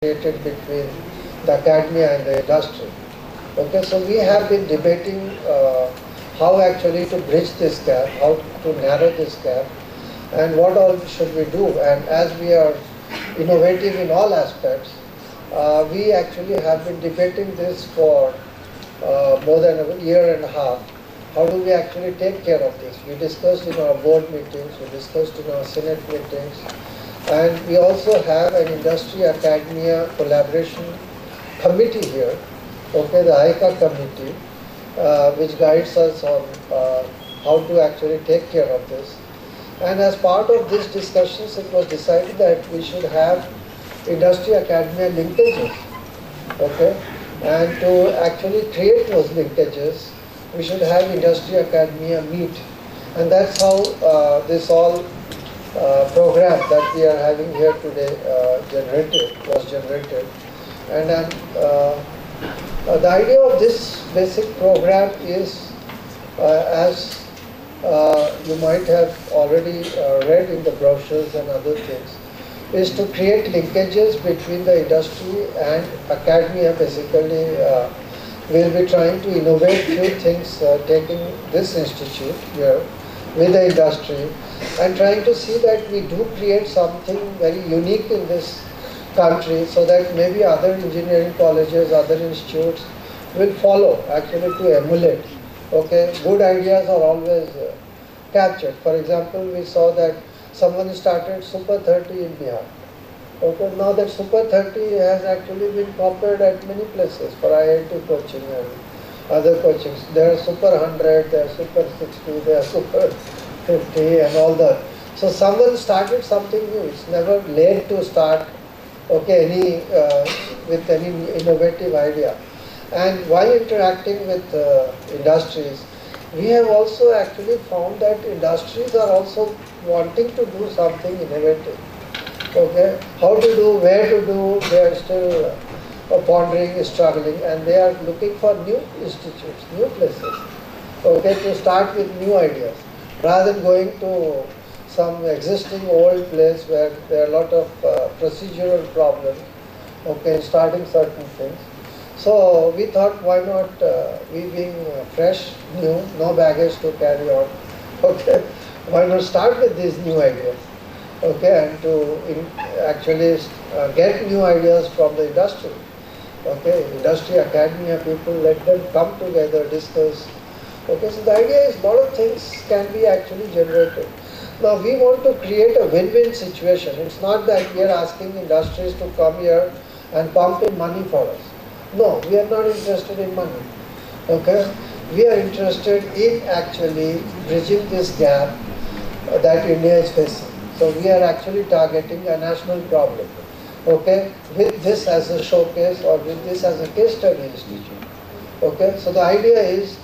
created between the academia and the industry. Okay, so we have been debating how actually to bridge this gap, how to narrow this gap, and what all should we do. And as we are innovative in all aspects, we actually have been debating this for more than a year and a half. How do we actually take care of this? We discussed in our board meetings, we discussed in our Senate meetings, and we also have an industry-academia collaboration committee here, okay, the IIIT committee, which guides us on how to actually take care of this. And as part of these discussions, it was decided that we should have industry-academia linkages, okay, and to actually create those linkages, we should have industry-academia meet. And that's how this all program that we are having here today was generated. And then the idea of this basic program is, as you might have already read in the brochures and other things, is to create linkages between the industry and academia. Basically, we'll be trying to innovate few things, taking this institute here with the industry and trying to see that we do create something very unique in this country, so that maybe other engineering colleges, other institutes will follow actually to emulate. Okay, good ideas are always captured. For example, we saw that someone started Super 30 in Bihar. Okay, now that Super 30 has actually been copied at many places for IIT coaching and other coachings. There are Super 100, there are Super 60, there are Super 50 and all that. So someone started something new. It's never late to start, okay, with any innovative idea. And while interacting with industries, we have also actually found that industries are also wanting to do something innovative. Okay, how to do, where to do, they are still pondering, struggling, and they are looking for new institutes, new places, okay, to start with new ideas, rather than going to some existing old place where there are a lot of procedural problems, okay, starting certain things. So we thought, why not, we being fresh, new, no baggage to carry on, okay, why not start with these new ideas? Okay, and to actually get new ideas from the industry. Okay, industry, academia people, let them come together, discuss. Okay, so the idea is a lot of things can be actually generated. Now we want to create a win-win situation. It's not that we are asking industries to come here and pump in money for us. No, we are not interested in money. Okay, we are interested in actually bridging this gap that India is facing. So we are actually targeting a national problem, okay, with this as a showcase or with this as a case study institute, okay. So the idea is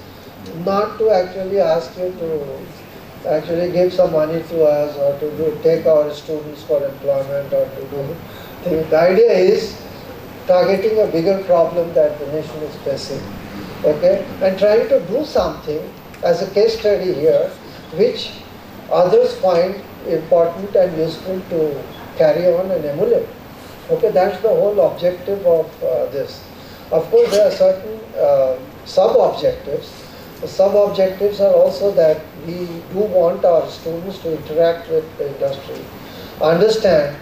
not to actually ask you to actually give some money to us or to take our students for employment or to do things. The idea is targeting a bigger problem that the nation is facing, okay, and trying to do something as a case study here, which others find important and useful to carry on and emulate. Okay, that's the whole objective of this. Of course, there are certain sub-objectives. The sub-objectives are also that we do want our students to interact with the industry, understand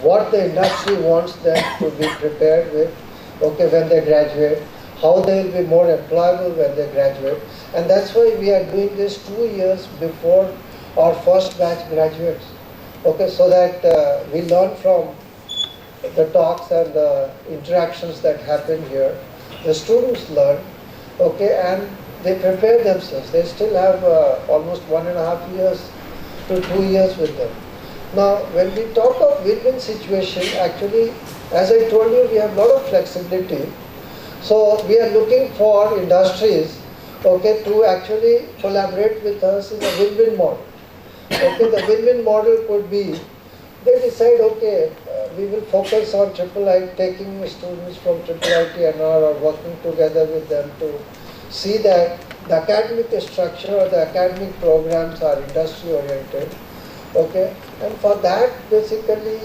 what the industry wants them to be prepared with, okay, when they graduate, how they will be more employable when they graduate. And that's why we are doing this 2 years before our first batch graduates, okay, so that we learn from the talks and the interactions that happen here. The students learn, okay, and they prepare themselves. They still have almost 1.5 years to 2 years with them. Now, when we talk of win-win situation, actually, as I told you, we have a lot of flexibility. So we are looking for industries, okay, to actually collaborate with us in a win-win model. Okay, the win-win model could be, they decide, okay, we will focus on IIIT, taking students from IIIT NR or working together with them to see that the academic structure or the academic programs are industry oriented. Okay, and for that basically,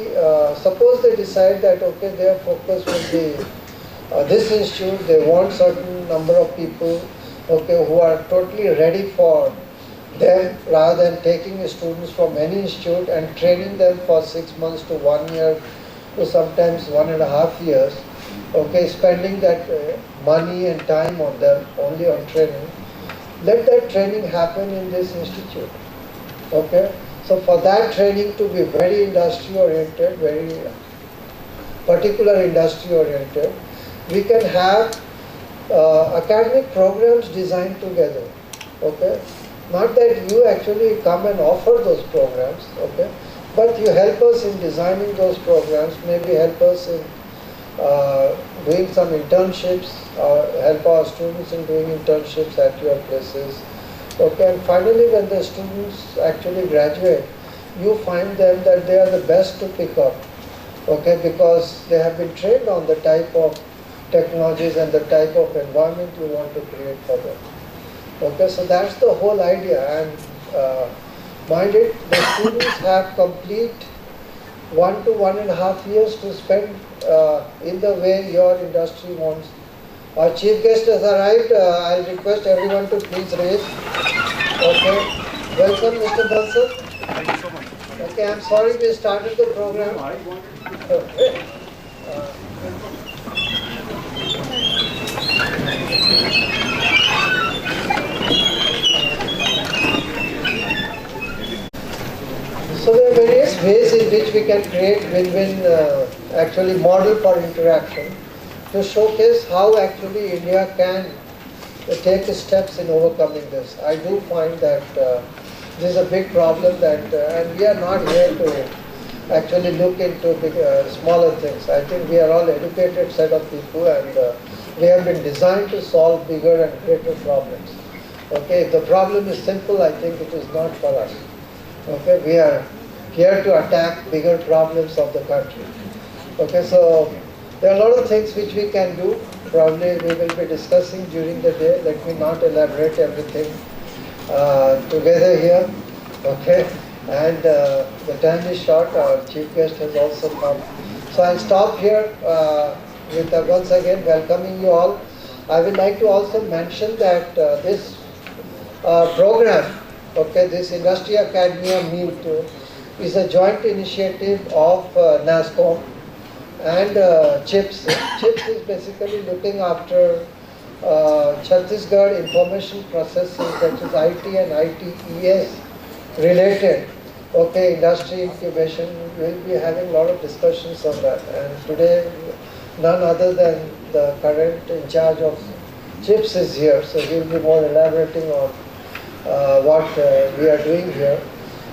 suppose they decide that okay, their focus will be this institute, they want certain number of people, okay, who are totally ready for them, rather than taking students from any institute and training them for 6 months to 1 year to sometimes 1.5 years, okay, spending that money and time on them only on training. Let that training happen in this institute, okay. So for that training to be very industry oriented, very particular industry oriented, we can have academic programs designed together, okay. Not that you actually come and offer those programs, okay, but you help us in designing those programs, maybe help us in doing some internships, or help our students in doing internships at your places. Okay, and finally when the students actually graduate, you find them that they are the best to pick up, okay, because they have been trained on the type of technologies and the type of environment you want to create for them. Okay, so that's the whole idea, and mind it, the students have complete 1 to 1.5 years to spend in the way your industry wants. Our chief guest has arrived. I'll request everyone to please raise. Okay, welcome Mr. Bansal. Thank you so much. Okay, I'm sorry we started the program. Okay. So there are various ways in which we can create win-win actually model for interaction to showcase how actually India can take steps in overcoming this. I do find that this is a big problem that, and we are not here to actually look into big, smaller things. I think we are all educated set of people, and we have been designed to solve bigger and greater problems. Okay, if the problem is simple, I think it is not for us. Okay, we are here to attack bigger problems of the country. Okay, so there are a lot of things which we can do. Probably we will be discussing during the day. Let me not elaborate everything together here. Okay, and the time is short. Our chief guest has also come. So I'll stop here with once again welcoming you all. I would like to also mention that this program, okay, this Industry Academia Meet is a joint initiative of NASSCOM and CHiPS. CHiPS is basically looking after Chhattisgarh information processing, that is IT and ITES related, okay, industry incubation. We'll be having a lot of discussions on that, and today none other than the current in charge of CHiPS is here, so he'll be more elaborating on what we are doing here.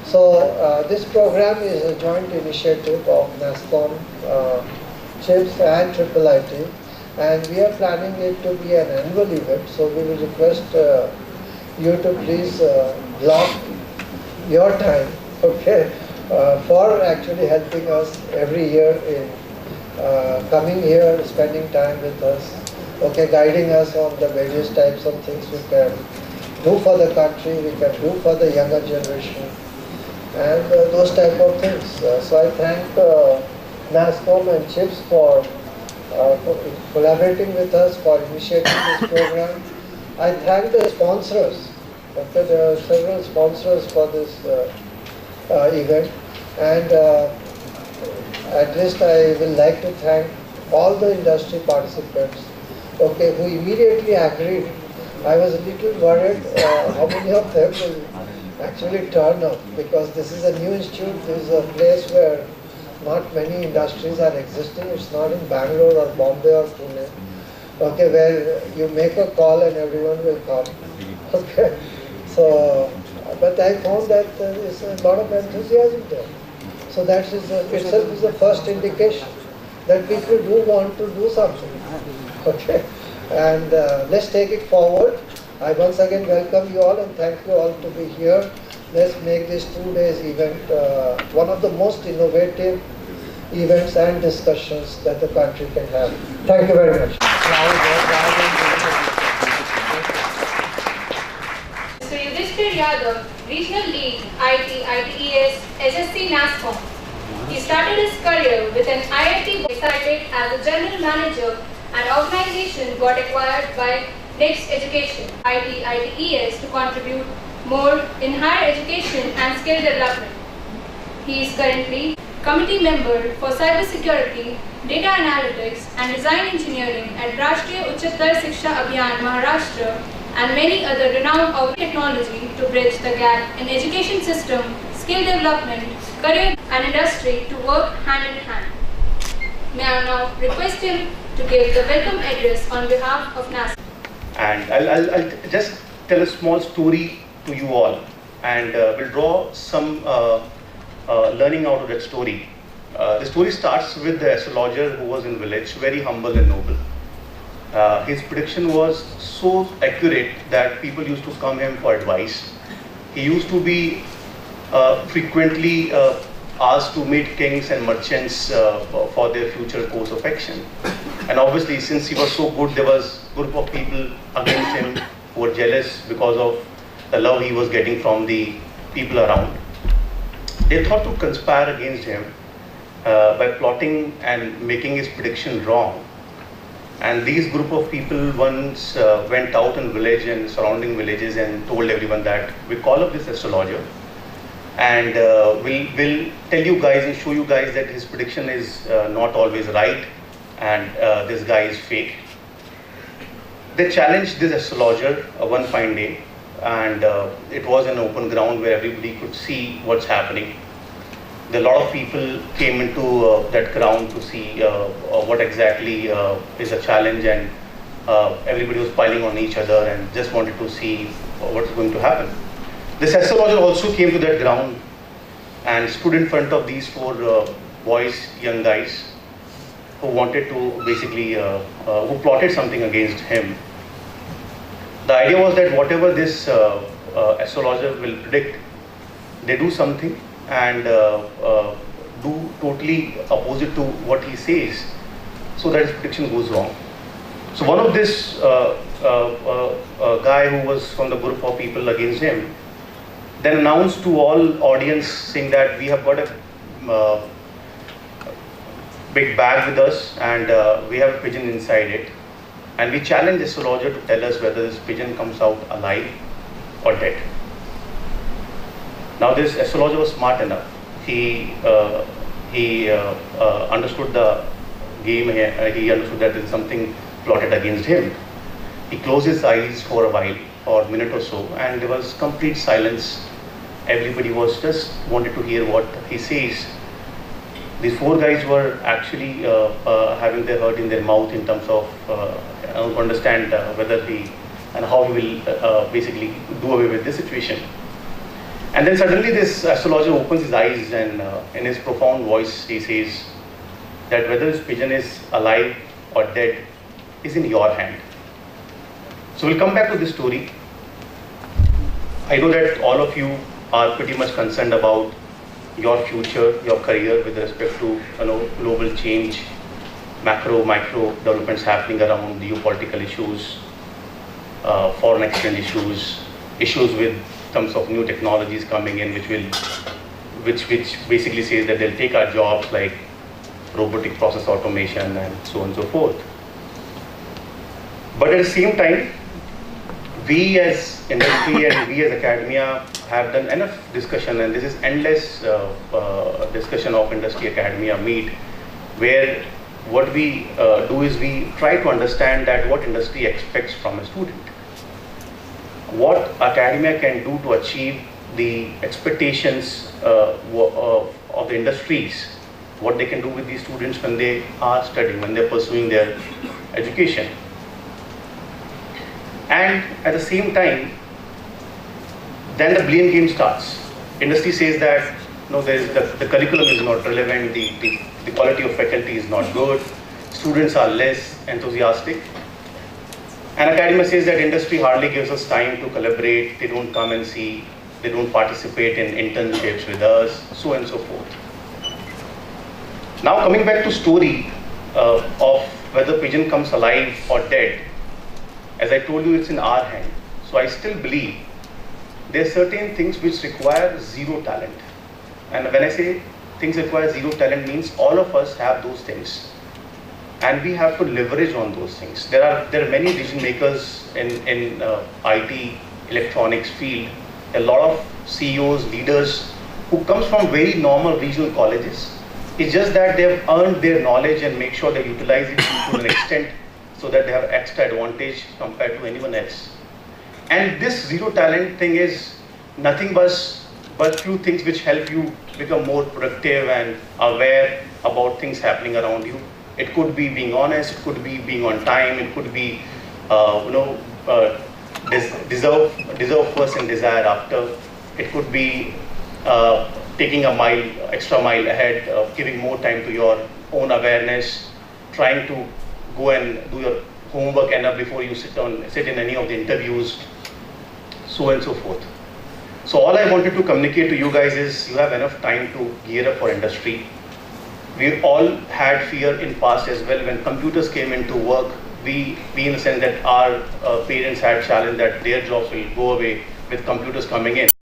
So this program is a joint initiative of NASSCOM, CHiPS and IIIT, and we are planning it to be an annual event. So we will request you to please block your time, okay, for actually helping us every year in coming here, spending time with us, okay, guiding us on the various types of things we can do for the country, we can do for the younger generation, and those type of things. So I thank NASSCOM and CHiPS for collaborating with us, for initiating this program. I thank the sponsors. Okay, there are several sponsors for this event, and at least I will like to thank all the industry participants, okay, who immediately agreed. I was a little worried how many of them will actually turn up, because this is a new institute, this is a place where not many industries are existing. It's not in Bangalore or Bombay or Pune, okay, where you make a call and everyone will come. Okay, so, but I found that there is a lot of enthusiasm there. So that is itself is the first indication that people do want to do something. Okay, and let's take it forward. I once again welcome you all and thank you all to be here. Let's make this 2 days event one of the most innovative events and discussions that the country can have. Thank you very much. Mr. Yudhisther. Mr. Yadav, Regional Lead, IT, ITES, SSC, NASSCOM. He started his career with an IIT started as a General Manager and organization got acquired by Next Education, IT, ITES to contribute more in higher education and skill development. He is currently committee member for cybersecurity, data analytics and design engineering at Rashtriya Uchchatar Shiksha Abhiyan, Maharashtra and many other renowned of technology to bridge the gap in education system, skill development, career and industry to work hand in hand. May I now request him to give the welcome address on behalf of NASA. And I'll just tell a small story to you all, and we'll draw some learning out of that story. The story starts with the astrologer who was in village, very humble and noble. His prediction was so accurate that people used to come him for advice. He used to be frequently asked to meet kings and merchants for their future course of action. And obviously, since he was so good, there was a group of people against him who were jealous because of the love he was getting from the people around. They thought to conspire against him by plotting and making his prediction wrong. And these group of people once went out in village and surrounding villages and told everyone that we call up this astrologer and we'll tell you guys and show you guys that his prediction is not always right and this guy is fake. They challenged this astrologer one fine day, and it was an open ground where everybody could see what's happening. A lot of people came into that ground to see what exactly is a challenge, and everybody was piling on each other and just wanted to see what's going to happen. This astrologer also came to that ground and stood in front of these four boys, young guys, who wanted to basically, who plotted something against him. The idea was that whatever this astrologer will predict, they do something and do totally opposite to what he says, so that his prediction goes wrong. So one of this guy who was from the group of people against him then announced to all audience saying that we have got a big bag with us and we have a pigeon inside it, and we challenge the astrologer to tell us whether this pigeon comes out alive or dead. Now this astrologer was smart enough. He understood the game here. He understood that there is something plotted against him. He closed his eyes for a while, for a minute or so, and there was complete silence. Everybody was just wanted to hear what he says. These four guys were actually having their heart in their mouth in terms of understand whether he and how he will basically do away with this situation. And then suddenly this astrologer opens his eyes and in his profound voice he says that whether this pigeon is alive or dead is in your hand. So we'll come back to this story. I know that all of you are pretty much concerned about your future, your career with respect to global change, macro, micro developments happening around geopolitical issues, foreign exchange issues with terms of new technologies coming in, which basically says that they'll take our jobs like robotic process automation and so on and so forth. But at the same time, we as industry and we as academia have done enough discussion, and this is endless discussion of industry academia meet, where what we do is we try to understand that what industry expects from a student, what academia can do to achieve the expectations of the industries, what they can do with these students when they are studying, when they're pursuing their education. And at the same time, then the blame game starts. Industry says that the curriculum is not relevant, the quality of faculty is not good, students are less enthusiastic. And academia says that industry hardly gives us time to collaborate, they don't come and see, they don't participate in internships with us, so on and so forth. Now coming back to story of whether pigeon comes alive or dead, as I told you, it's in our hand. So I still believe there are certain things which require zero talent. And when I say things require zero talent, means all of us have those things. And we have to leverage on those things. There are many decision makers in IT, electronics field, a lot of CEOs, leaders who comes from very normal regional colleges. It's just that they have earned their knowledge and make sure they utilize it to an extent so that they have extra advantage compared to anyone else. And this zero talent thing is nothing but few things which help you become more productive and aware about things happening around you. It could be being honest, it could be being on time, it could be deserve first and desire after. It could be taking a extra mile ahead, giving more time to your own awareness, trying to go and do your homework enough before you sit in any of the interviews, so on and so forth. So all I wanted to communicate to you guys is you have enough time to gear up for industry. We all had fear in past as well. When computers came into work, we in the sense that our parents had challenged that their jobs will go away with computers coming in.